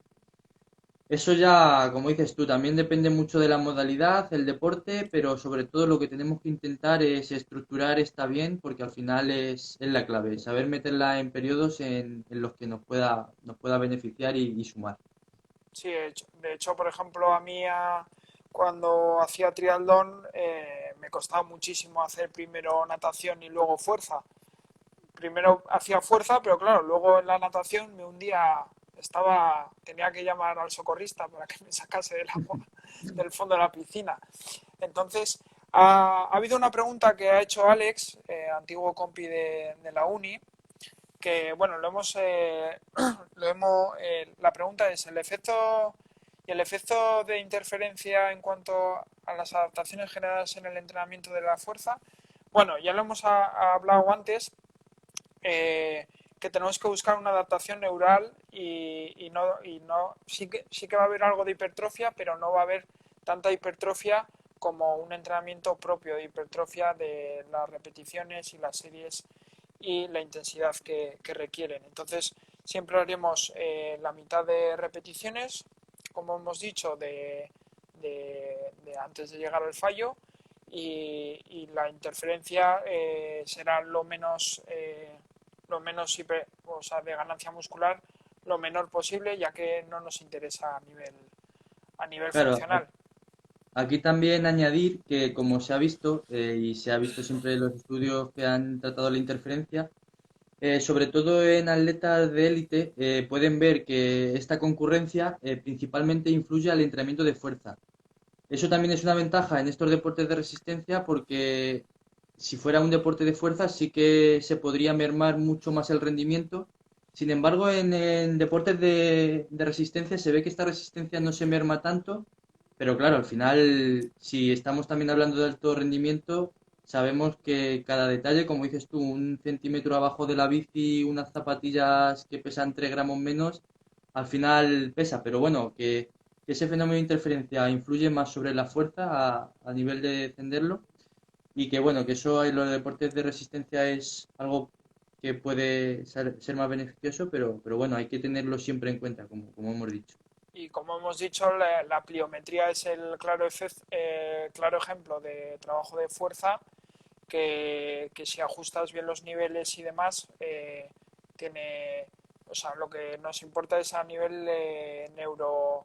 Eso ya, como dices tú, también depende mucho de la modalidad, el deporte, pero sobre todo lo que tenemos que intentar es estructurar esta bien, porque al final es la clave, saber meterla en periodos en los que nos pueda beneficiar y sumar. Sí, de hecho, por ejemplo, a mí cuando hacía triatlón me costaba muchísimo hacer primero natación y luego fuerza. Primero hacía fuerza, pero claro, luego en la natación me hundía, tenía que llamar al socorrista para que me sacase del agua, del fondo de la piscina. Entonces, ha habido una pregunta que ha hecho Alex, antiguo compi de la uni, que bueno, la pregunta es el efecto de interferencia en cuanto a las adaptaciones generadas en el entrenamiento de la fuerza. Bueno, ya lo hemos hablado antes, eh, que tenemos que buscar una adaptación neural sí que va a haber algo de hipertrofia, pero no va a haber tanta hipertrofia como un entrenamiento propio de hipertrofia de las repeticiones y las series y la intensidad que requieren. Entonces, siempre haremos la mitad de repeticiones, como hemos dicho, de antes de llegar al fallo, y la interferencia será o sea, de ganancia muscular lo menor posible, ya que no nos interesa a nivel Claro, funcional. aquí también añadir que como se ha visto, y se ha visto siempre en los estudios que han tratado la interferencia, sobre todo en atletas de élite, pueden ver que esta concurrencia principalmente influye al entrenamiento de fuerza. Eso también es una ventaja en estos deportes de resistencia porque si fuera un deporte de fuerza sí que se podría mermar mucho más el rendimiento. Sin embargo, en deportes de resistencia se ve que esta resistencia no se merma tanto, pero claro, al final, si estamos también hablando de alto rendimiento, sabemos que cada detalle, como dices tú, 1 centímetro abajo de la bici, unas zapatillas que pesan 3 gramos menos, al final pesa. Pero bueno, que ese fenómeno de interferencia influye más sobre la fuerza a nivel de defenderlo y que bueno, que eso en los deportes de resistencia es algo que puede ser más beneficioso, pero bueno, hay que tenerlo siempre en cuenta, como hemos dicho. Y como hemos dicho, la pliometría es el claro ejemplo de trabajo de fuerza que si ajustas bien los niveles y demás, tiene, o sea, lo que nos importa es a nivel neuro,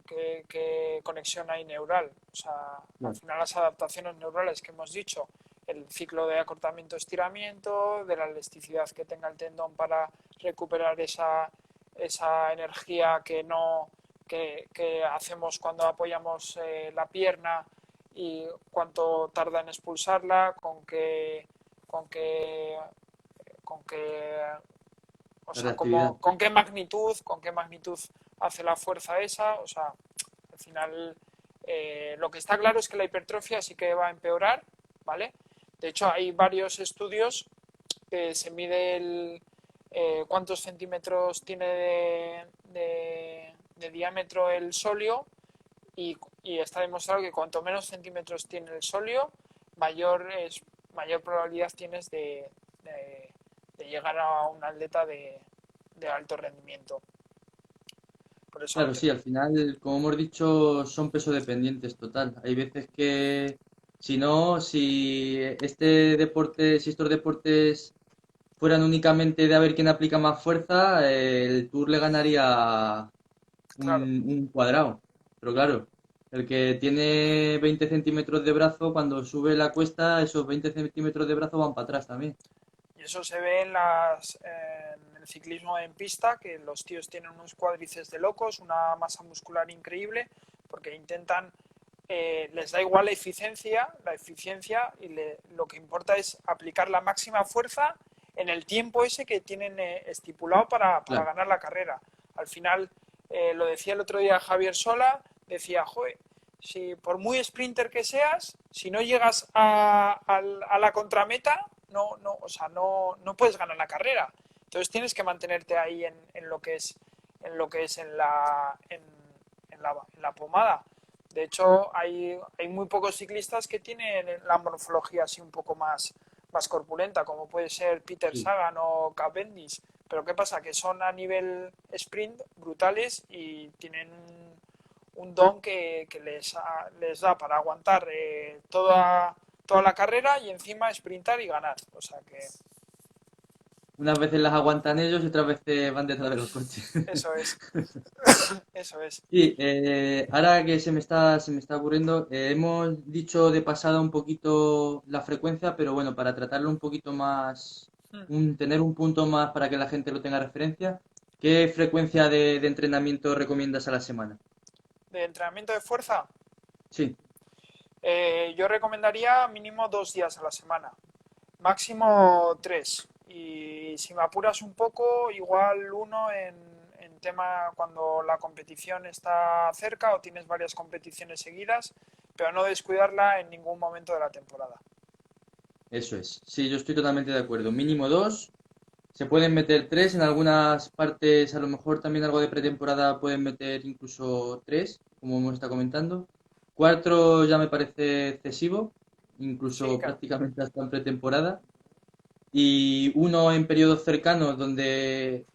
qué conexión hay neural. O sea, al Claro. final las adaptaciones neurales que hemos dicho, el ciclo de acortamiento-estiramiento, de la elasticidad que tenga el tendón para recuperar esa energía que hacemos cuando apoyamos la pierna y cuánto tarda en expulsarla, con qué, con qué, o La sea, reactividad. con qué magnitud hace la fuerza esa, o sea, al final lo que está claro es que la hipertrofia sí que va a empeorar, ¿vale? De hecho, hay varios estudios que se mide cuántos centímetros tiene de diámetro el sóleo y está demostrado que cuanto menos centímetros tiene el sóleo, mayor probabilidad tienes de llegar a un atleta de alto rendimiento. Por eso Claro, sí, al final, como hemos dicho, son peso dependientes total. Hay veces que, si no, si estos deportes fueran únicamente de a ver quién aplica más fuerza, el Tour le ganaría claro, un cuadrado. Pero claro, el que tiene 20 centímetros de brazo, cuando sube la cuesta, esos 20 centímetros de brazo van para atrás también. y eso se ve en el ciclismo en pista, que los tíos tienen unos cuádriceps de locos, una masa muscular increíble, porque intentan, les da igual la eficiencia y lo que importa es aplicar la máxima fuerza en el tiempo ese que tienen estipulado para Claro, ganar la carrera. Al final, lo decía el otro día Javier Sola, decía, joder, si por muy sprinter que seas, si no llegas a la contrameta, o sea, no puedes ganar la carrera. Entonces tienes que mantenerte ahí en lo que es en la pomada. De hecho, hay muy pocos ciclistas que tienen la morfología así un poco más corpulenta, como puede ser Peter sí. Sagan o Cavendish. Pero ¿qué pasa? Que son a nivel sprint brutales y tienen un don que les da para aguantar toda la carrera y encima sprintar y ganar. O sea que Unas veces las aguantan ellos y otras veces van detrás de los coches. eso es, eso es. Sí, ahora que se me está ocurriendo, hemos dicho de pasada un poquito la frecuencia, pero bueno, para tratarlo un poquito más, tener un punto más para que la gente lo tenga referencia, ¿qué frecuencia de entrenamiento recomiendas a la semana? De entrenamiento de fuerza, Sí, yo recomendaría mínimo 2 días a la semana, máximo 3. Y si me apuras un poco, igual uno en tema cuando la competición está cerca o tienes varias competiciones seguidas, pero no descuidarla en ningún momento de la temporada. eso es. Sí, yo estoy totalmente de acuerdo. Mínimo dos, se pueden meter tres, en algunas partes a lo mejor también algo de pretemporada pueden meter incluso tres, como hemos estado comentando. Cuatro ya me parece excesivo, Sí, incluso prácticamente hasta en pretemporada. Y uno en periodos cercanos donde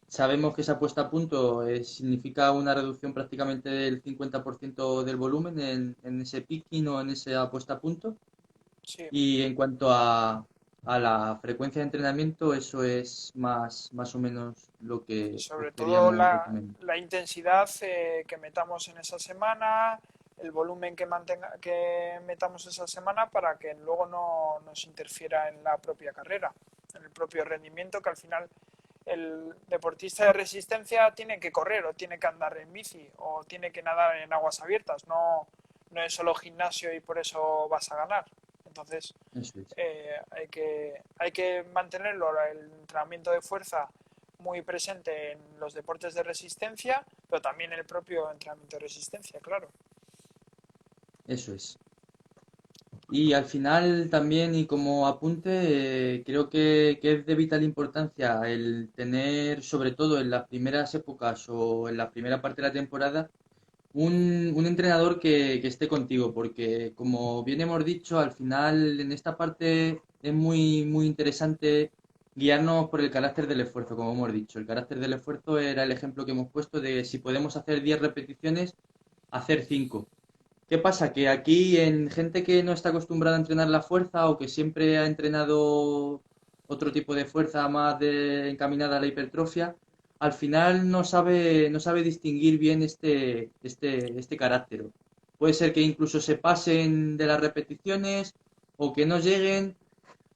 sabemos que esa puesta a punto significa una reducción prácticamente del 50% del volumen en ese picking o en esa puesta a punto. sí. Y en cuanto a la frecuencia de entrenamiento, eso es más o menos lo Y que sobre todo queríamos recomendar. la intensidad que metamos en esa semana, el volumen que metamos esa semana para que luego no nos interfiera en la propia carrera, en el propio rendimiento, que al final el deportista de resistencia tiene que correr o tiene que andar en bici o tiene que nadar en aguas abiertas, no es solo gimnasio y por eso vas a ganar. Entonces, Eso es. hay que mantenerlo, el entrenamiento de fuerza muy presente en los deportes de resistencia, pero también el propio entrenamiento de resistencia, claro. Eso es. Y al final también, y como apunte, creo que es de vital importancia el tener, sobre todo en las primeras épocas o en la primera parte de la temporada, un entrenador que esté contigo, porque como bien hemos dicho, al final en esta parte es muy interesante guiarnos por el carácter del esfuerzo, como hemos dicho. El carácter del esfuerzo era el ejemplo que hemos puesto de si podemos hacer 10 repeticiones, hacer 5. ¿Qué pasa? Que aquí en gente que no está acostumbrada a entrenar la fuerza o que siempre ha entrenado otro tipo de fuerza más encaminada a la hipertrofia, al final no sabe distinguir bien este carácter. Puede ser que incluso se pasen de las repeticiones o que no lleguen.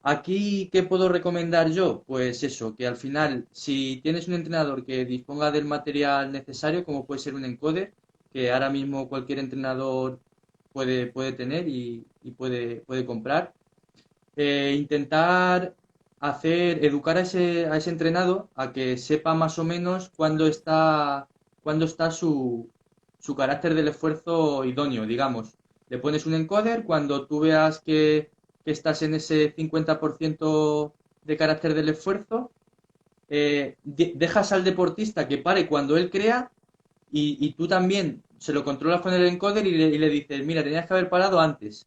Aquí, ¿qué puedo recomendar yo? Pues eso, que al final, si tienes un entrenador que disponga del material necesario, como puede ser un encoder, que ahora mismo cualquier entrenador puede tener y puede comprar, intentar educar a ese entrenado a que sepa más o menos cuándo está su carácter del esfuerzo idóneo, digamos. Le pones un encoder cuando tú veas que estás en ese 50% de carácter del esfuerzo, dejas al deportista que pare cuando él crea y tú también se lo controlas con el encoder y le dices, mira, tenías que haber parado antes.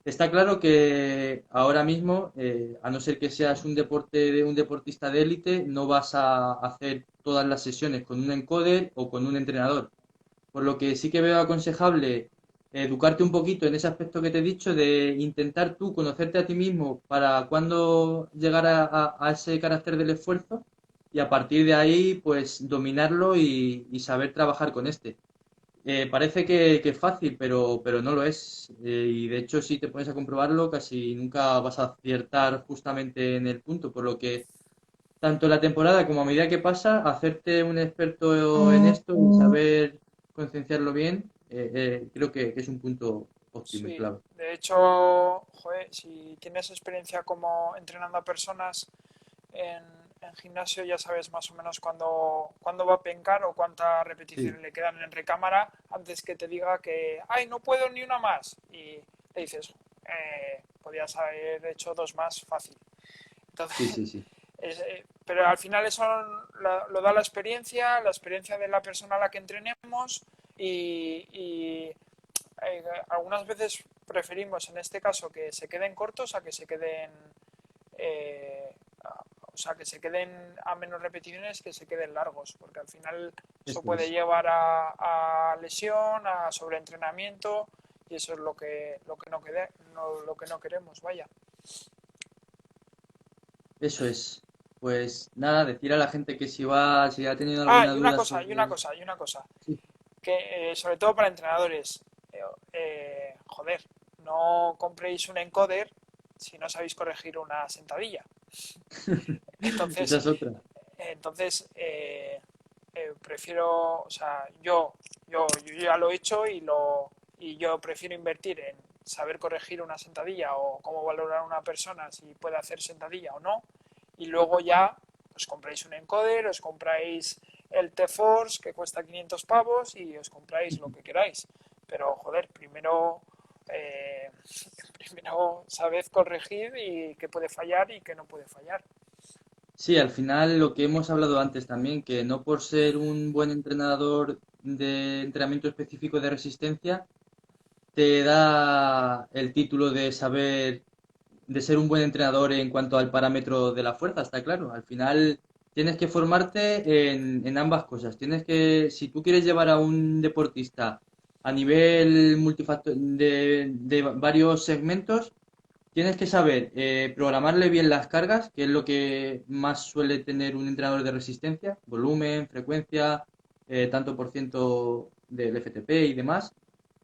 Está claro que ahora mismo, a no ser que seas un deporte de un deportista de élite, no vas a hacer todas las sesiones con un encoder o con un entrenador. Por lo que sí que veo aconsejable educarte un poquito en ese aspecto que te he dicho, de intentar tú conocerte a ti mismo para cuando llegar a ese carácter del esfuerzo y a partir de ahí, pues dominarlo y saber trabajar con este. Parece que es fácil, pero no lo es. Y de hecho, si te pones a comprobarlo, casi nunca vas a acertar justamente en el punto. Por lo que, tanto la temporada como a medida que pasa, hacerte un experto en esto y saber concienciarlo bien, creo que es un punto óptimo y Sí, clave. de hecho, joder, si tienes experiencia como entrenando a personas en, en gimnasio, ya sabes más o menos cuándo va a pencar o cuántas Sí, repeticiones le quedan en recámara antes que te diga que, ay, no puedo ni una más. Y le dices, podías haber hecho dos más fácil. sí, Entonces, sí, sí. pero al final eso lo da la experiencia de la persona a la que entrenemos y algunas veces preferimos en este caso que se queden cortos a que se queden eh, o sea que se queden a menos repeticiones que se queden largos porque al final eso Esto puede es. llevar a lesión a sobreentrenamiento y eso es lo que no queremos, vaya. Eso es. Pues nada, decir a la gente que si ha tenido Ah, alguna duda sobre... y una cosa Sí, que sobre todo para entrenadores, joder, no compréis un encoder si no sabéis corregir una sentadilla. esa Entonces, es otra. prefiero, o sea, yo ya lo he hecho y yo prefiero invertir en saber corregir una sentadilla o cómo valorar a una persona si puede hacer sentadilla o no. Y luego ya os compráis un encoder, os compráis el T-Force que cuesta 500 pavos y os compráis lo que queráis. Pero joder, eh, primero sabed corregir y qué puede fallar y qué no puede fallar. Sí, al final lo que hemos hablado antes también, que no por ser un buen entrenador de entrenamiento específico de resistencia, te da el título de saber, de ser un buen entrenador en cuanto al parámetro de la fuerza, está claro. Al final tienes que formarte en ambas cosas. Tienes que, si tú quieres llevar a un deportista a nivel multifactor de varios segmentos, tienes que saber programarle bien las cargas, que es lo que más suele tener un entrenador de resistencia, volumen, frecuencia, tanto por ciento del FTP y demás.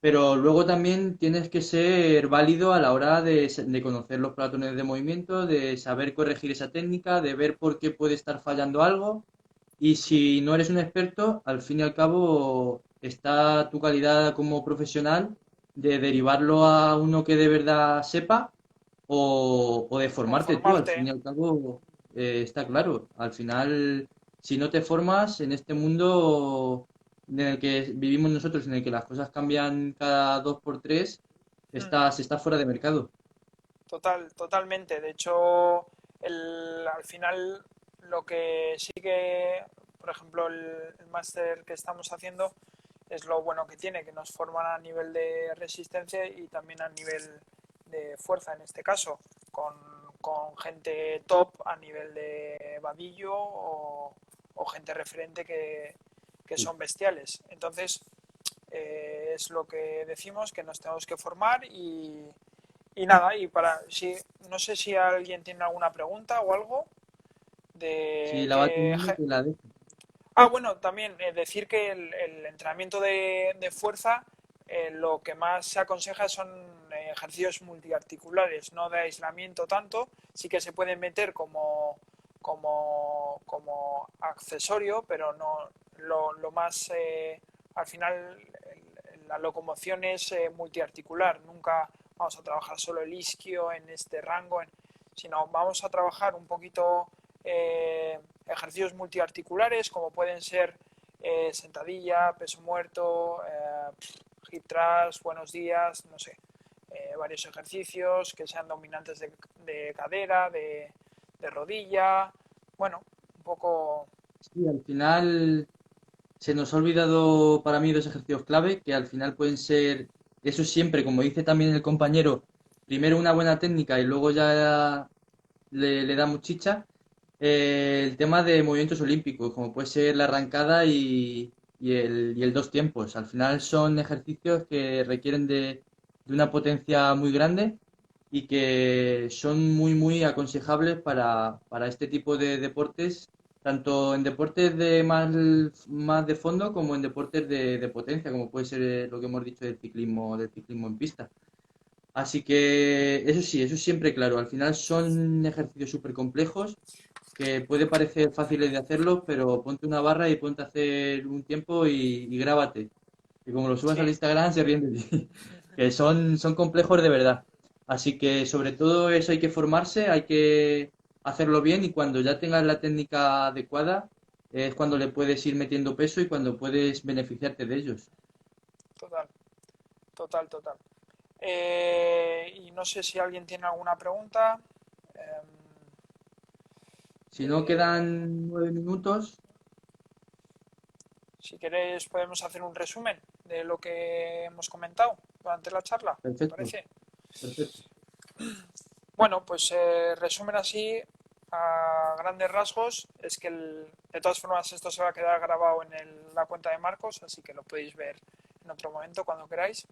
Pero luego también tienes que ser válido a la hora de conocer los patrones de movimiento, de saber corregir esa técnica, de ver por qué puede estar fallando algo. Y si no eres un experto, al fin y al cabo está tu calidad como profesional de derivarlo a uno que de verdad sepa o de O formarte tú, al formarte. fin y al cabo, está claro. Al final, si no te formas en este mundo en el que vivimos nosotros, en el que las cosas cambian cada dos por tres, Mm. estás fuera de mercado. Totalmente. De hecho, al final lo que sí que, por ejemplo, el máster que estamos haciendo es lo bueno que tiene, que nos forman a nivel de resistencia y también a nivel de fuerza en este caso, con gente top a nivel de vadillo o gente referente que Sí. son bestiales. Entonces, es lo que decimos, que nos tenemos que formar y nada, si, no sé si alguien tiene alguna pregunta o algo Si de la va teniendo, que la deje. bueno, también decir que el entrenamiento de fuerza lo que más se aconseja son ejercicios multiarticulares, no de aislamiento tanto, sí que se pueden meter como accesorio, pero no lo más, al final la locomoción es multiarticular, nunca vamos a trabajar solo el isquio en este rango, sino vamos a trabajar un poquito ejercicios multiarticulares como pueden ser sentadilla, peso muerto, hip thrust, buenos días, no sé, varios ejercicios que sean dominantes de cadera, de rodilla, bueno, un poco. Sí, al final se nos ha olvidado para mí dos ejercicios clave que al final pueden ser, eso siempre, como dice también el compañero, primero una buena técnica y luego ya le damos chicha, el tema de movimientos olímpicos, como puede ser la arrancada y el dos tiempos. Al final son ejercicios que requieren de una potencia muy grande y que son muy, muy aconsejables para este tipo de deportes, tanto en deportes más de fondo como en deportes de potencia, como puede ser lo que hemos dicho del ciclismo en pista. Así que eso sí, eso siempre claro. Al final son ejercicios súper complejos que puede parecer fáciles de hacerlos, pero ponte una barra y ponte a hacer un tiempo y grábate. Y como lo subas al Sí. Instagram, se ríen de ti. Que son complejos de verdad. Así que sobre todo eso hay que formarse, hay que hacerlo bien y cuando ya tengas la técnica adecuada es cuando le puedes ir metiendo peso y cuando puedes beneficiarte de ellos. Total, total. Y no sé si alguien tiene alguna pregunta. Em, Si no eh, quedan 9 minutos, si queréis podemos hacer un resumen de lo que hemos comentado durante la charla, ¿te perfecto, parece? perfecto. Bueno, pues resumen así a grandes rasgos es que de todas formas esto se va a quedar grabado en la cuenta de Marcos, así que lo podéis ver en otro momento cuando queráis.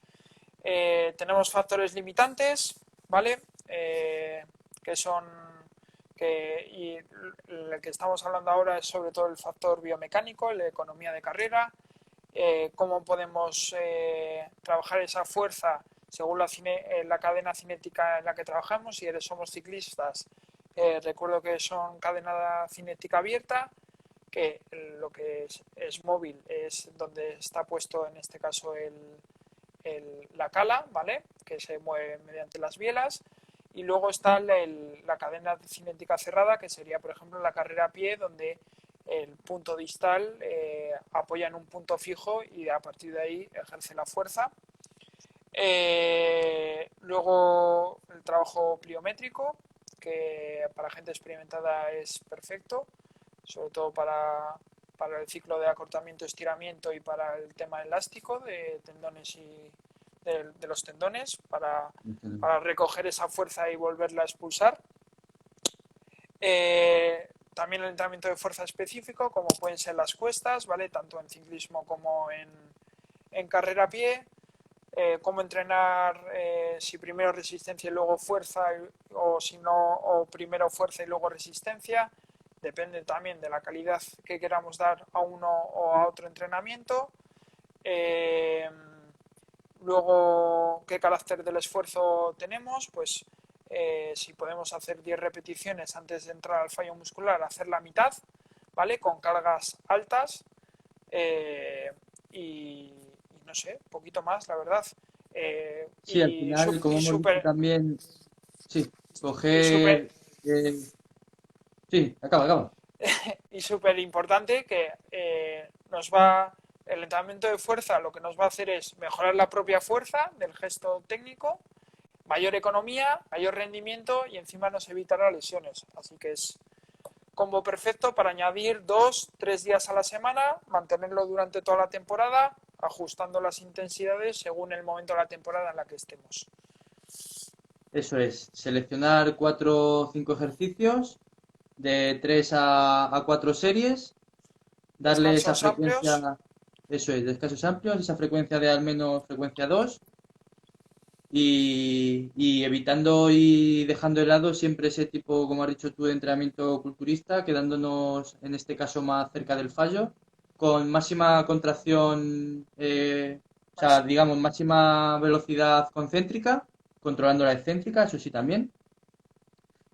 Tenemos factores limitantes, ¿vale? Que son y el que estamos hablando ahora es sobre todo el factor biomecánico, la economía de carrera, cómo podemos trabajar esa fuerza según la cadena cinética en la que trabajamos. Si somos ciclistas, recuerdo que son cadena cinética abierta, que lo que es móvil es donde está puesto en este caso la cala, ¿vale? Que se mueve mediante las bielas. Y luego está la cadena cinética cerrada, que sería, por ejemplo, la carrera a pie, donde el punto distal apoya en un punto fijo y a partir de ahí ejerce la fuerza. Luego el trabajo pliométrico, que para gente experimentada es perfecto, sobre todo para el ciclo de acortamiento-estiramiento y para el tema elástico de tendones y de los tendones, para recoger esa fuerza y volverla a expulsar. También el entrenamiento de fuerza específico, como pueden ser las cuestas, ¿vale? Tanto en ciclismo como en carrera a pie. Cómo entrenar, si primero resistencia y luego fuerza, o si no, o primero fuerza y luego resistencia. Depende también de la calidad que queramos dar a uno o a otro entrenamiento. Eh, Luego, ¿qué carácter del esfuerzo tenemos? Pues si podemos hacer 10 repeticiones antes de entrar al fallo muscular, hacer la mitad, ¿vale? Con cargas altas eh, y, y, no sé, poquito más, la verdad. Sí, al final, como Y hemos dicho súper también, sí, y súper coger... sí, acaba, acaba. y súper importante que nos va el entrenamiento de fuerza lo que nos va a hacer es mejorar la propia fuerza del gesto técnico, mayor economía, mayor rendimiento y encima nos evitará lesiones. Así que es combo perfecto para añadir 2, 3 días a la semana, mantenerlo durante toda la temporada, ajustando las intensidades según el momento de la temporada en la que estemos. Eso es, seleccionar 4 o 5 ejercicios de 3 a 4 series, darle esa Descansos amplios, frecuencia, eso es, descansos amplios, esa frecuencia de al menos frecuencia 2 y evitando y dejando de lado siempre ese tipo, como has dicho tú, de entrenamiento culturista, quedándonos en este caso más cerca del fallo, con máxima contracción, o sea, digamos, máxima velocidad concéntrica, controlando la excéntrica, eso sí también.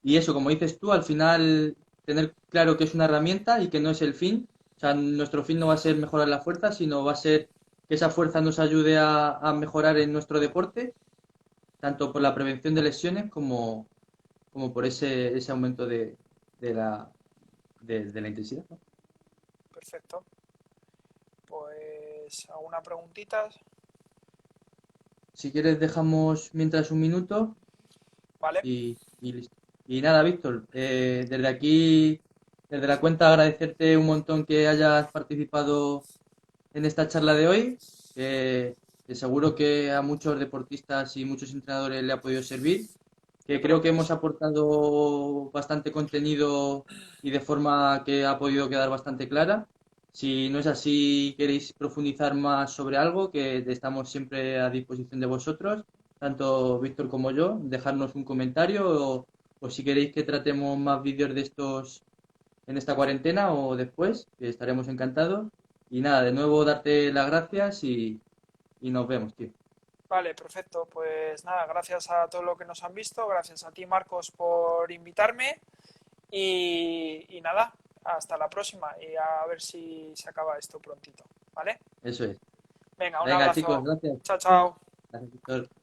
Y eso, como dices tú, al final tener claro que es una herramienta y que no es el fin. O sea, nuestro fin no va a ser mejorar la fuerza, sino va a ser que esa fuerza nos ayude a mejorar en nuestro deporte, tanto por la prevención de lesiones como por ese aumento de la intensidad, ¿no? perfecto. Pues alguna preguntita, Si quieres, dejamos mientras un minuto ¿vale? y listo. Y nada, Víctor, desde aquí, desde la cuenta, agradecerte un montón que hayas participado en esta charla de hoy. que seguro que a muchos deportistas y muchos entrenadores le ha podido servir, Yo que creo creo que que hemos sí. aportado bastante contenido y de forma que ha podido quedar bastante clara. Si no es así, queréis profundizar más sobre algo, que estamos siempre a disposición de vosotros, tanto Víctor como yo, dejarnos un comentario o si queréis que tratemos más vídeos de estos en esta cuarentena o después, que estaremos encantados. Y nada, de nuevo darte las gracias y nos vemos, tío. Vale, perfecto. Pues nada, gracias a todos los que nos han visto, gracias a ti, Marcos, por invitarme y nada, hasta la próxima y a ver si se acaba esto prontito, ¿vale? Eso es. Venga, un Venga, chicos, abrazo. gracias. Chao, chao. Gracias, Víctor.